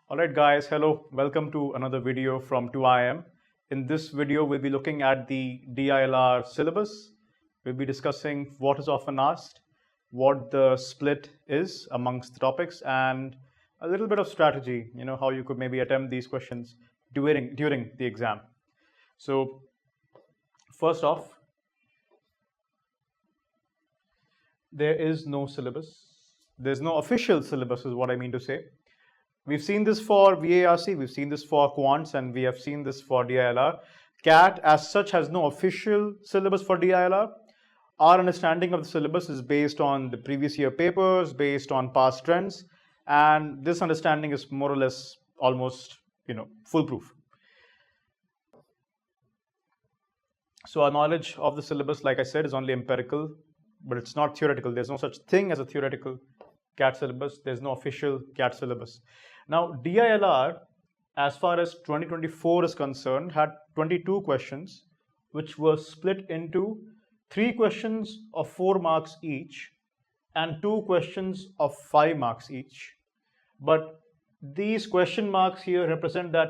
Alright guys, hello, welcome to another video from 2IM. In this video, we'll be looking at the DILR syllabus. We'll be discussing what is often asked, what the split is amongst the topics, and a little bit of strategy, how you could maybe attempt these questions during the exam. So first off, there is no syllabus. There's no official syllabus is what I mean to say. We've seen this for VARC, we've seen this for quants, and we have seen this for DILR. CAT as such has no official syllabus for DILR. Our understanding of the syllabus is based on the previous year papers, based on past trends, and this understanding is more or less almost, foolproof. So our knowledge of the syllabus, like I said, is only empirical, but it's not theoretical. There's no such thing as a theoretical CAT syllabus. There's no official CAT syllabus. Now, DILR, as far as 2024 is concerned, had 22 questions, which were split into 3 questions of 4 marks each and 2 questions of 5 marks each. But these question marks here represent that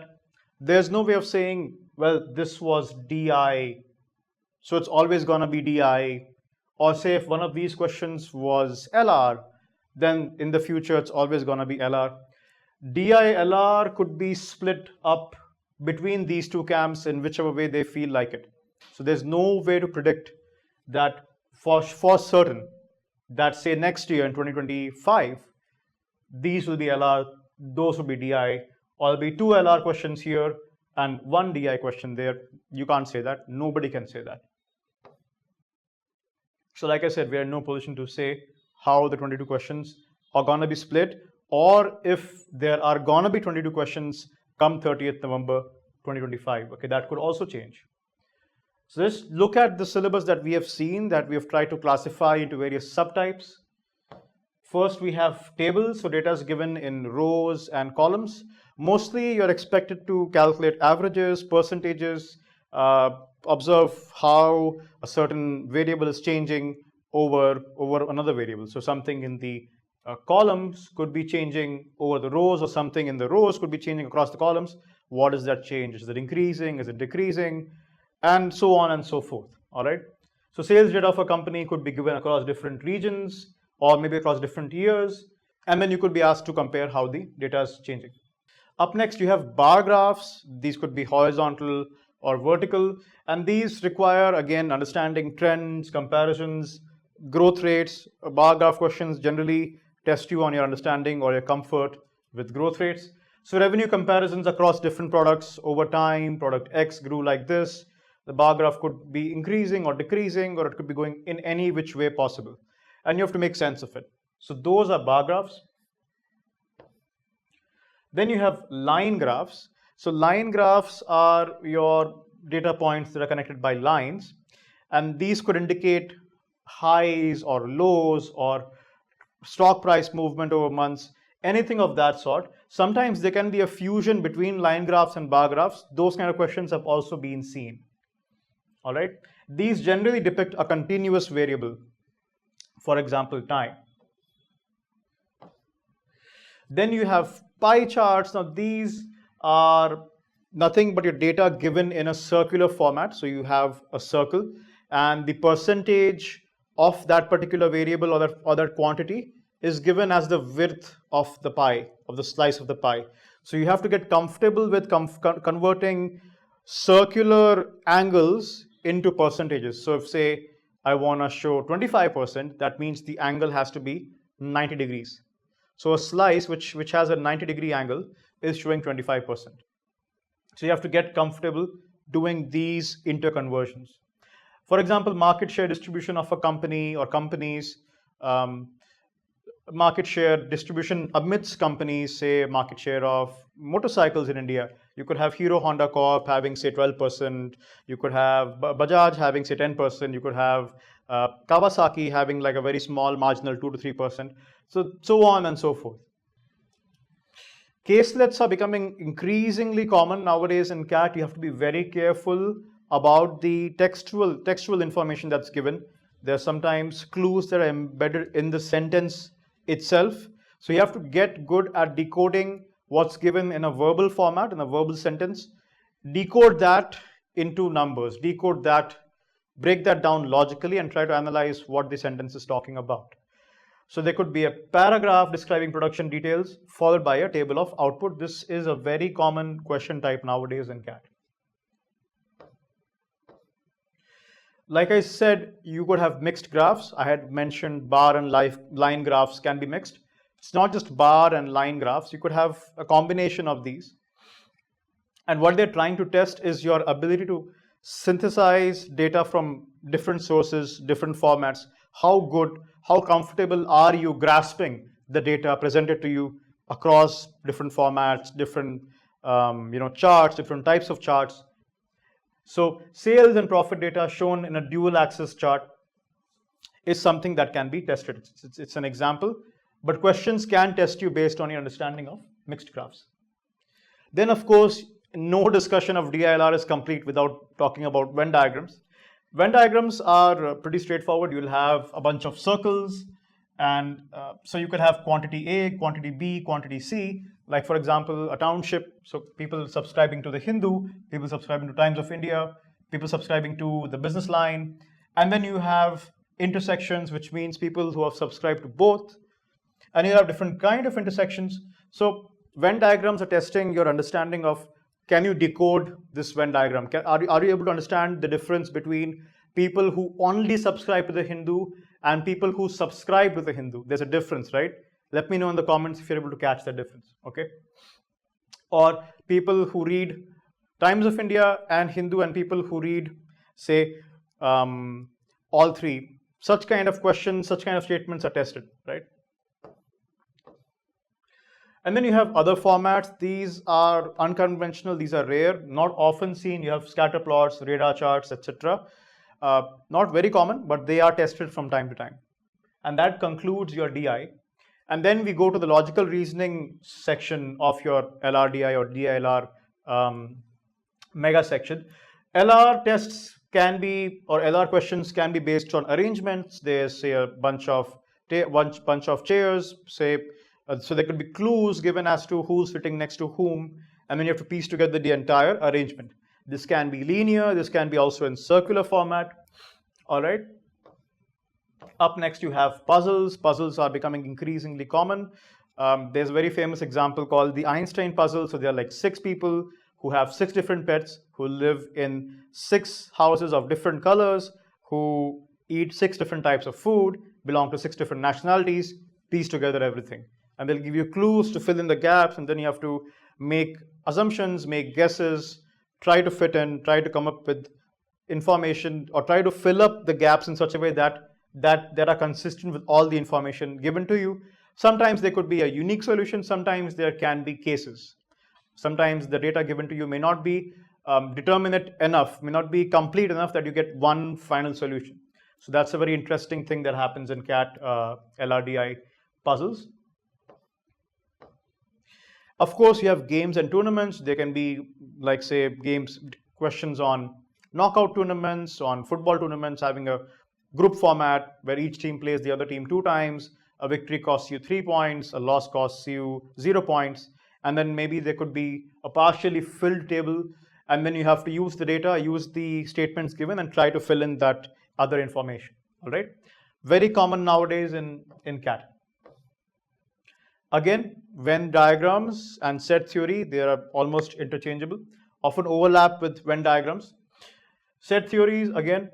there's no way of saying, well, this was DI, so it's always going to be DI. Or say if one of these questions was LR, then in the future it's always going to be LR. DILR could be split up between these two camps in whichever way they feel like it. So there's no way to predict that for certain that say next year in 2025, these will be LR, those will be DI, or there'll be 2 LR questions here and 1 DI question there. You can't say that. Nobody can say that. So like I said, we are in no position to say how the 22 questions are going to be split, or if there are going to be 22 questions come 30th November 2025. Okay, that could also change. So let's look at the syllabus that we have seen, that we have tried to classify into various subtypes. First, we have tables, so data is given in rows and columns. Mostly, you're expected to calculate averages, percentages, observe how a certain variable is changing over another variable. So something in the columns could be changing over the rows, or something in the rows could be changing across the columns. What is that change? Is it increasing? Is it decreasing? And so on and so forth. All right. So sales data of a company could be given across different regions or maybe across different years. And then you could be asked to compare how the data is changing. Up next, you have bar graphs. These could be horizontal or vertical. And these require, again, understanding trends, comparisons, growth rates. Bar graph questions generally test you on your understanding or your comfort with growth rates. So revenue comparisons across different products over time. Product X grew like this. The bar graph could be increasing or decreasing, or it could be going in any which way possible. And you have to make sense of it. So those are bar graphs. Then you have line graphs. So line graphs are your data points that are connected by lines. And these could indicate highs or lows or stock price movement over months, anything of that sort. Sometimes there can be a fusion between line graphs and bar graphs. Those kind of questions have also been seen. All right. These generally depict a continuous variable. For example, time. Then you have pie charts. Now these are nothing but your data given in a circular format. So you have a circle and the percentage of that particular variable or that quantity is given as the width of the pie, of the slice of the pie. So you have to get comfortable with converting circular angles into percentages. So if say I want to show 25%, that means the angle has to be 90 degrees. So a slice which has a 90-degree angle is showing 25%. So you have to get comfortable doing these interconversions. For example, market share distribution of a company or companies, market share distribution amidst companies, say market share of motorcycles in India. You could have Hero Honda Corp having say 12%. You could have Bajaj having say 10%. You could have Kawasaki having like a very small marginal 2 to 3%. So on and so forth. Caselets are becoming increasingly common nowadays in CAT. You have to be very careful about the textual information that's given. There are sometimes clues that are embedded in the sentence itself. So you have to get good at decoding what's given in a verbal format, in a verbal sentence, decode that into numbers, decode that, break that down logically and try to analyze what the sentence is talking about. So there could be a paragraph describing production details followed by a table of output. This is a very common question type nowadays in CAT. Like I said, you could have mixed graphs. I had mentioned bar and line graphs can be mixed. It's not just bar and line graphs. You could have a combination of these. And what they're trying to test is your ability to synthesize data from different sources, different formats. How good, how comfortable are you grasping the data presented to you across different formats, different charts, different types of charts. So sales and profit data shown in a dual axis chart is something that can be tested. It's an example, but questions can test you based on your understanding of mixed graphs. Then of course, no discussion of DILR is complete without talking about Venn diagrams. Venn diagrams are pretty straightforward. You'll have a bunch of circles, and so you could have quantity A, quantity B, quantity C. Like for example, a township, so people subscribing to the Hindu, people subscribing to Times of India, people subscribing to the Business Line, and then you have intersections, which means people who have subscribed to both, and you have different kind of intersections. So Venn diagrams are testing your understanding of, can you decode this Venn diagram? Are you able to understand the difference between people who only subscribe to the Hindu and people who subscribe to the Hindu? There's a difference, right? Let me know in the comments if you're able to catch that difference, okay? Or people who read Times of India and Hindu and people who read, say, all three. Such kind of questions, such kind of statements are tested, right? And then you have other formats. These are unconventional, these are rare, not often seen. You have scatter plots, radar charts, etc. Not very common, but they are tested from time to time. And that concludes your DI. And then we go to the logical reasoning section of your LRDI or DILR mega section. LR tests can be, or LR questions can be based on arrangements. There's, say, a bunch of chairs, say, so there could be clues given as to who's sitting next to whom, and then you have to piece together the entire arrangement. This can be linear, this can be also in circular format. All right. Up next, you have puzzles. Puzzles are becoming increasingly common. There's a very famous example called the Einstein puzzle. So there are like 6 people who have 6 different pets, who live in 6 houses of different colors, who eat 6 different types of food, belong to 6 different nationalities, piece together everything. And they'll give you clues to fill in the gaps, and then you have to make assumptions, make guesses, try to fit in, try to come up with information, or try to fill up the gaps in such a way that are consistent with all the information given to you. Sometimes there could be a unique solution, sometimes there can be cases. Sometimes the data given to you may not be determinate enough, may not be complete enough that you get one final solution. So that's a very interesting thing that happens in CAT LRDI puzzles. Of course, you have games and tournaments. There can be, like, say, questions on knockout tournaments, on football tournaments, having a group format where each team plays the other team 2 times. A victory costs you 3 points, a loss costs you 0 points. And then maybe there could be a partially filled table, and then you have to use the data, use the statements given, and try to fill in that other information. All right. Very common nowadays in CAT. Again, Venn diagrams and set theory, they are almost interchangeable, often overlap with Venn diagrams. Set theories, again,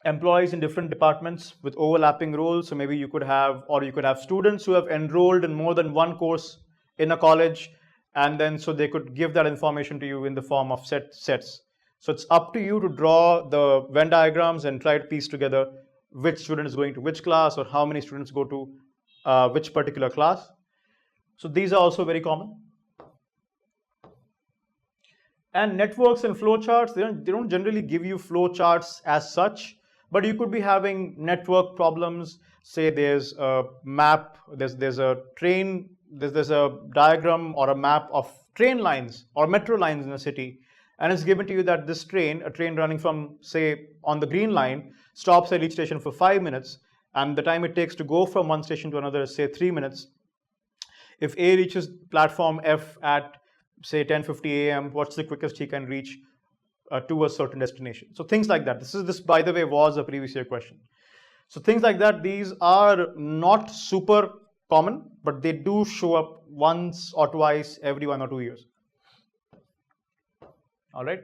employees in different departments with overlapping roles. So maybe you could have students who have enrolled in more than one course in a college, and then so they could give that information to you in the form of sets. So it's up to you to draw the Venn diagrams and try to piece together which student is going to which class, or how many students go to which particular class. So these are also very common. And networks and flowcharts, they don't generally give you flowcharts as such, but you could be having network problems. Say there's a map, there's a train, there's a diagram or a map of train lines or metro lines in a city, and it's given to you that this train, a train running from, say, on the green line, stops at each station for 5 minutes, and the time it takes to go from one station to another is, say, 3 minutes. If A reaches platform F at say 10:50 a.m., what's the quickest he can reach to a certain destination? So things like that. This by the way was a previous year question. So things like that, these are not super common, but they do show up once or twice every 1 or 2 years. All right.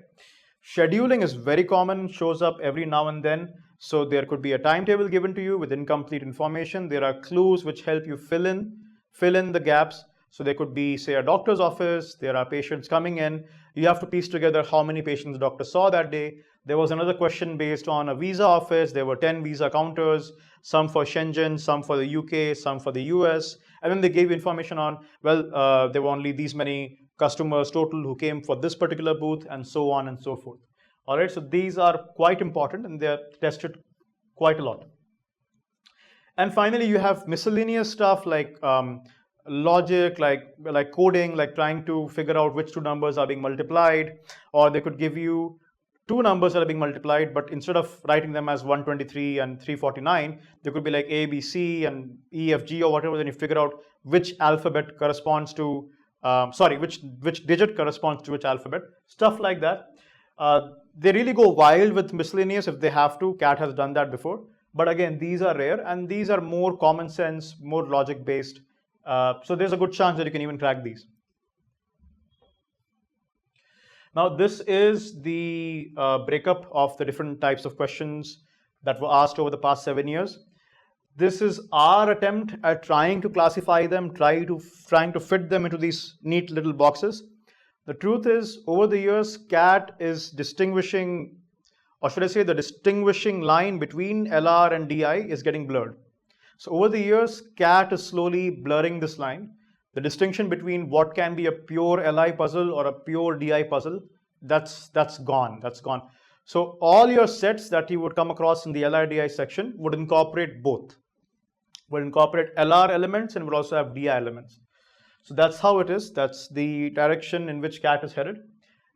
Scheduling is very common, shows up every now and then. So there could be a timetable given to you with incomplete information. There are clues which help you fill in the gaps. So there could be, say, a doctor's office. There are patients coming in. You have to piece together how many patients the doctor saw that day. There was another question based on a visa office. There were 10 visa counters, some for Shenzhen, some for the UK, some for the US. And then they gave information on, well, there were only these many customers total who came for this particular booth, and so on and so forth. All right, so these are quite important and they're tested quite a lot. And finally, you have miscellaneous stuff like logic, like coding, like trying to figure out which two numbers are being multiplied, or they could give you two numbers that are being multiplied, but instead of writing them as 123 and 349, they could be like A, B, C and E, F, G or whatever. Then you figure out which alphabet corresponds to, which digit corresponds to which alphabet, stuff like that. They really go wild with miscellaneous if they have to. CAT has done that before. But again, these are rare and these are more common sense, more logic based. So there's a good chance that you can even crack these. Now, this is the breakup of the different types of questions that were asked over the past 7 years. This is our attempt at trying to classify them, trying to fit them into these neat little boxes. The truth is, over the years, CAT is distinguishing, or should I say the distinguishing line between LR and DI is getting blurred. So over the years, CAT is slowly blurring this line. The distinction between what can be a pure LI puzzle or a pure DI puzzle, that's gone. So all your sets that you would come across in the LI DI section would incorporate both. Would incorporate LR elements and would also have DI elements. So that's how it is. That's the direction in which CAT is headed.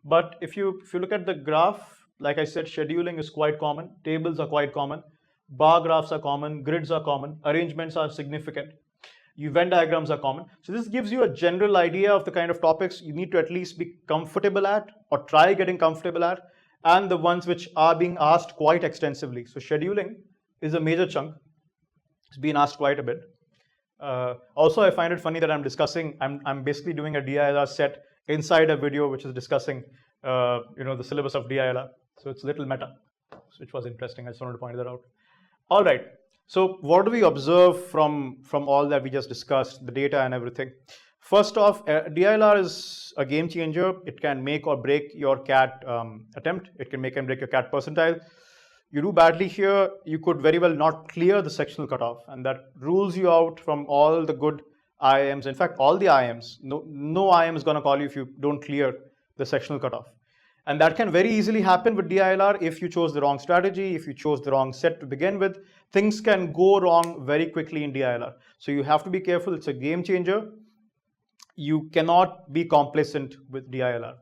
But if you look at the graph, like I said, scheduling is quite common. Tables are quite common. Bar graphs are common. Grids are common. Arrangements are significant. Venn diagrams are common. So this gives you a general idea of the kind of topics you need to at least be comfortable at or try getting comfortable at, and the ones which are being asked quite extensively. So scheduling is a major chunk. It's been asked quite a bit. Also, I find it funny that I'm basically doing a DILR set inside a video which is discussing the syllabus of DILR. So it's a little meta, which was interesting. I just wanted to point that out. All right. So what do we observe from all that we just discussed, the data and everything? First off, DILR is a game changer. It can make or break your CAT attempt. It can make and break your CAT percentile. You do badly here, you could very well not clear the sectional cutoff, and that rules you out from all the good IIMs. In fact, all the IIMs, no IIM is going to call you if you don't clear the sectional cutoff. And that can very easily happen with DILR if you chose the wrong strategy, if you chose the wrong set to begin with. Things can go wrong very quickly in DILR. So you have to be careful. It's a game changer. You cannot be complacent with DILR.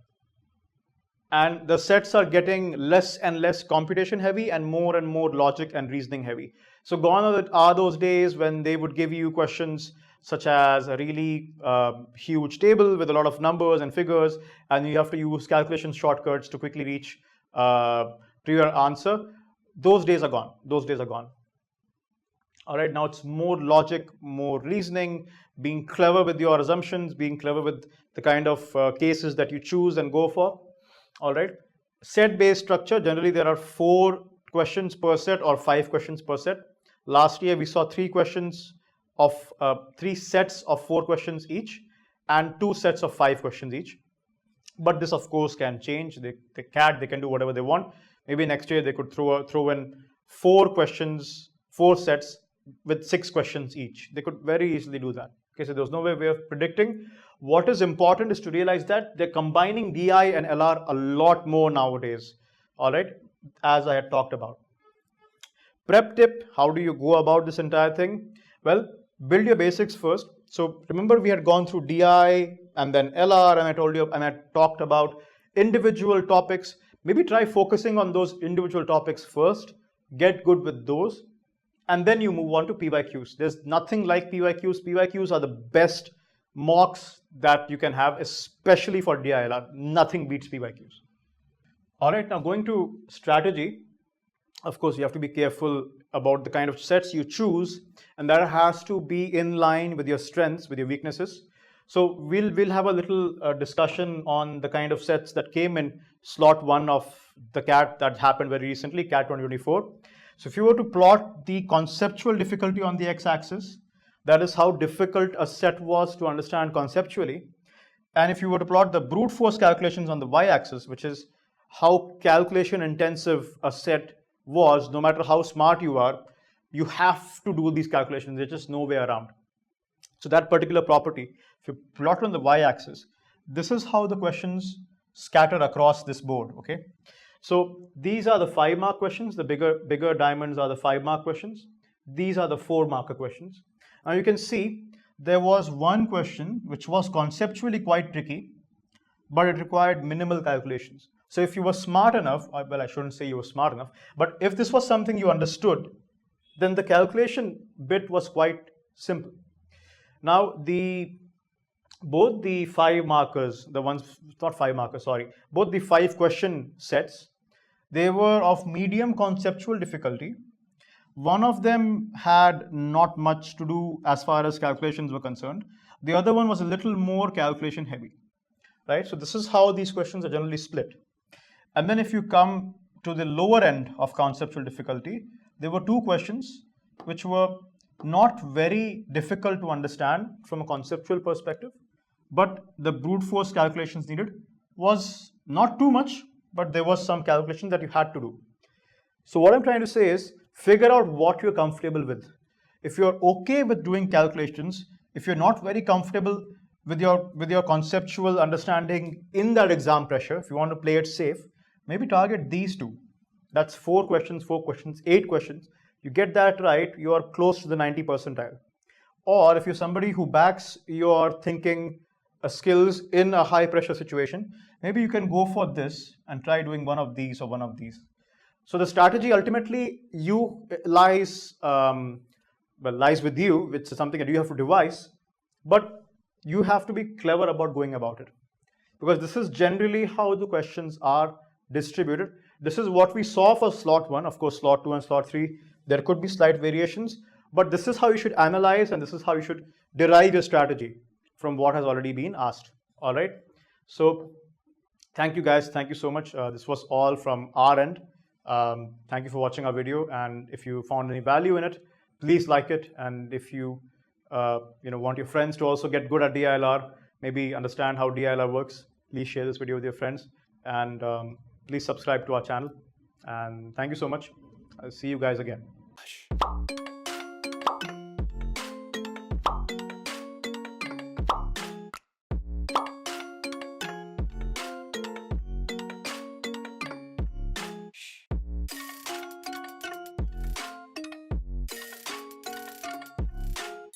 And the sets are getting less and less computation heavy and more logic and reasoning heavy. So gone are those days when they would give you questions such as a really huge table with a lot of numbers and figures, and you have to use calculation shortcuts to quickly reach to your answer. Those days are gone. All right, now it's more logic, more reasoning, being clever with your assumptions, being clever with the kind of cases that you choose and go for. All right, set-based structure, generally there are 4 questions per set or 5 questions per set. Last year we saw 3 questions of 3 sets of 4 questions each and 2 sets of 5 questions each. But this of course can change. They can do whatever they want. Maybe next year they could throw in 4 questions, 4 sets with 6 questions each. They could very easily do that. Okay, so there's no way of predicting. What is important is to realize that they're combining DI and LR a lot more nowadays. All right, as I had talked about. Prep tip, how do you go about this entire thing? Well, build your basics first. So remember we had gone through DI and then LR, and I told you and I talked about individual topics. Maybe try focusing on those individual topics first, get good with those, and then you move on to PYQs. There's nothing like PYQs. PYQs are the best mocks that you can have, especially for DILR. Nothing beats PYQs. All right, now going to strategy. Of course, you have to be careful about the kind of sets you choose, and that has to be in line with your strengths, with your weaknesses. So we'll have a little discussion on the kind of sets that came in slot 1 of the CAT that happened very recently, CAT 2024. So if you were to plot the conceptual difficulty on the x-axis, that is how difficult a set was to understand conceptually. And if you were to plot the brute force calculations on the y-axis, which is how calculation intensive a set was, no matter how smart you are, you have to do these calculations. There's just no way around. So that particular property, if you plot on the y-axis, this is how the questions scatter across this board, okay? So these are the 5-mark questions. The bigger diamonds are the 5-mark questions. These are the 4-marker questions. Now you can see there was one question which was conceptually quite tricky, but it required minimal calculations. So if you were smart enough, well, I shouldn't say you were smart enough, but if this was something you understood, then the calculation bit was quite simple. Now, both the 5 markers, both the 5 question sets, they were of medium conceptual difficulty. One of them had not much to do as far as calculations were concerned. The other one was a little more calculation heavy, right? So this is how these questions are generally split. And then if you come to the lower end of conceptual difficulty, there were 2 questions which were not very difficult to understand from a conceptual perspective, but the brute force calculations needed was not too much, but there was some calculation that you had to do. So what I'm trying to say is, figure out what you're comfortable with. If you're okay with doing calculations, if you're not very comfortable with your conceptual understanding in that exam pressure, if you want to play it safe, maybe target these 2. That's 4 questions, 8 questions. You get that right, you are close to the 90 percentile. Or if you're somebody who backs your thinking skills in a high pressure situation, maybe you can go for this and try doing one of these or one of these. So the strategy ultimately lies with you, which is something that you have to devise, but you have to be clever about going about it. Because this is generally how the questions are distributed. This is what we saw for slot 1. Of course, slot 2 and slot 3, there could be slight variations, but this is how you should analyze and this is how you should derive your strategy from what has already been asked. All right. So thank you guys. Thank you so much. This was all from our end. Thank you for watching our video. And if you found any value in it, please like it. And if you want your friends to also get good at DILR, maybe understand how DILR works, please share this video with your friends. And please subscribe to our channel. And thank you so much. I'll see you guys again.